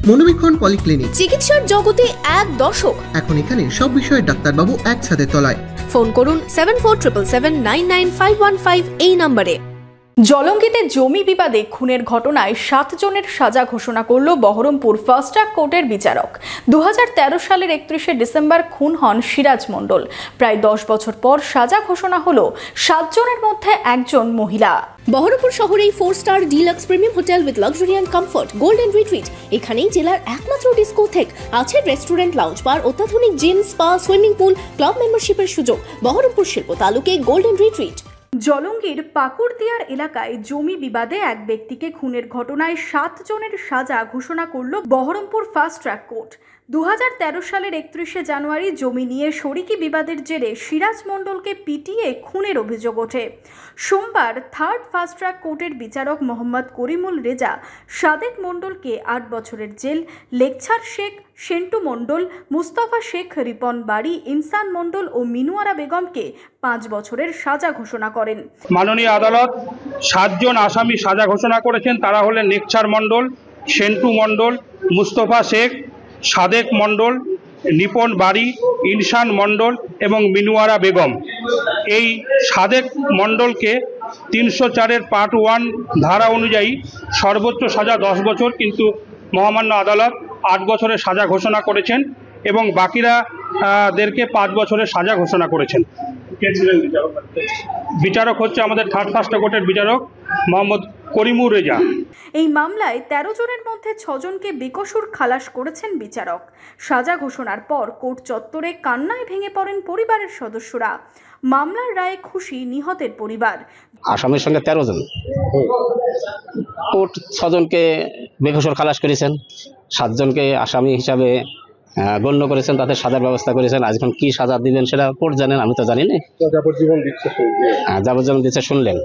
মনোবীক্ষণ polyclinic, চিকিৎসার জগতে এক দশক। এখন এখানে সব বিষয়ে ডাক্তারবাবু এক ছাদের তলায়। ফোন করুন 7477799515 এই নম্বরে। জলঙ্গিতে জমি বিবাদে খুনের ঘটনায় 7 জনের সাজা ঘোষণা করল বহরমপুর ফাস্ট ট্র্যাক কোর্টের বিচারক। 2013 সালের 31শে ডিসেম্বর খুন হন সিরাজ মণ্ডল। প্রায় 10 বছর পর সাজা ঘোষণা হলো 7 জনের মধ্যে একজন মহিলা। বহরমপুর শহরেই 4 star deluxe premium hotel with luxury and comfort golden retreat. এখানেই জেলার একমাত্র ডিস্কোথেক, আছে রেস্টুরেন্ট, লাউঞ্জ বার, অত্যাধুনিক gym, spa, swimming pool, club মেম্বারশিপের সুযোগ। বহরমপুর শিল্প তালুকে গোল্ডেন রিট্রিট। জলঙ্গির পাকুড়দিয়ার এলাকায় জমি বিবাদে এক ব্যক্তিকে খুনের ঘটনায় 7 জনের সাজা ঘোষণা করল বহরমপুর ফাস্ট ট্র্যাক কোর্ট। 2013 সালের 31শে জানুয়ারি জমি নিয়ে শরিকি বিবাদের জেরে সিরাজ মণ্ডলকে পিটিয়ে খুনের অভিযোগ ওঠে। সোমবার থার্ড ফাস্ট ট্র্যাক কোর্টের বিচারক মোহাম্মদ করিমুল রেজা সাদেক মণ্ডলকে 8 বছরের জেল, লেকচার শেখ সেন্টু মণ্ডল, মুস্তাফা শেখ রিপন বাড়ি, ইনসান মণ্ডল ও মিনুয়ারা বেগমকে 5 বছরের সাজা ঘোষণা করেন। মাননীয় আদালত 7 জন আসামি সাজা ঘোষণা করেছেন। তারা হলেন লেকচার মণ্ডল, সেন্টু মণ্ডল, মুস্তফা শেখ, সাদেক মণ্ডল, নিপন বাড়ি, ইনসান মণ্ডল এবং মিনুয়ারা বেগম। এই সাদেক মণ্ডলকে 304-এর পার্ট 1 ধারা অনুযায়ী সর্বোচ্চ সাজা 10 বছর, কিন্তু মহামান্য আদালত 8 বছরের সাজা ঘোষণা করেছেন এবং বাকিরা দেরকে 5 বছরের সাজা ঘোষণা করেছেন। বিচারক হচ্ছে আমাদের থার্ড ফাস্ট কোর্টের বিচারক মোহাম্মদ করিমুল রেজা। এই মামলায় 13 জনের মধ্যে 6 জনকে বেকসুর খালাস করেছেন বিচারক। সাজা ঘোষণার পর কোর্ট চত্বরে কান্নায় ভেঙে পড়েন পরিবারের সদস্যরা। মামলার রায়ে খুশি নিহতের পরিবার। আসামির সঙ্গে 13 জন, কোর্ট 6 জনকে বেকসুর খালাস করেছেন, 7 জনকে আসামি হিসাবে গণ্য করেছেন, তাদের সাজার ব্যবস্থা করেছেন। আজকে কি সাজা দিবেন সেটা কোর্ট জানেন, আমি তো জানি না। যাবজ্জীবন দিচ্ছে শুনলেন,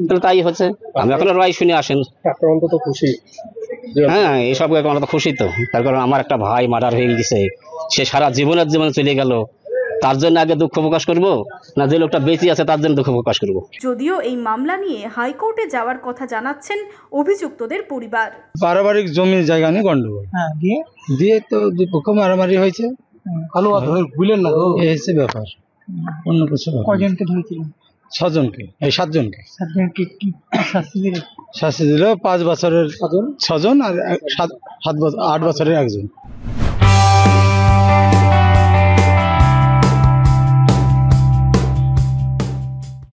তাহলে তাই হচ্ছে। আমি এখন রায় শুনে আসেন, অন্তত খুশি। হ্যাঁ, এইসব আমরা তো খুশি তো। তার কারণ আমার একটা ভাই মার্ডার হয়ে গেছে, সে সারা জীবনে চলে গেল, তার জন্য আগে দুঃখ প্রকাশ করব না যে লোকটা বেঁচে আছে তার জন্য দুঃখ প্রকাশ করব। যদিও এই মামলা নিয়ে হাইকোর্টে যাওয়ার কথা জানাচ্ছেন অভিযুক্তদের পরিবার। পারিবারিক জমি জায়গা নিয়ে গন্ডগোল, দিয়ে তো দুই পক্ষ মারামারি হয়েছে। ভুলেন না, এই হচ্ছে ব্যাপার, অন্য কিছু। কয়জনকে ধরেছিলেন? 6 জনকে, এই 7 জনকে। শাস্তি দিল 5 বছরের 6 জন আর 8 বছরের 1 জন।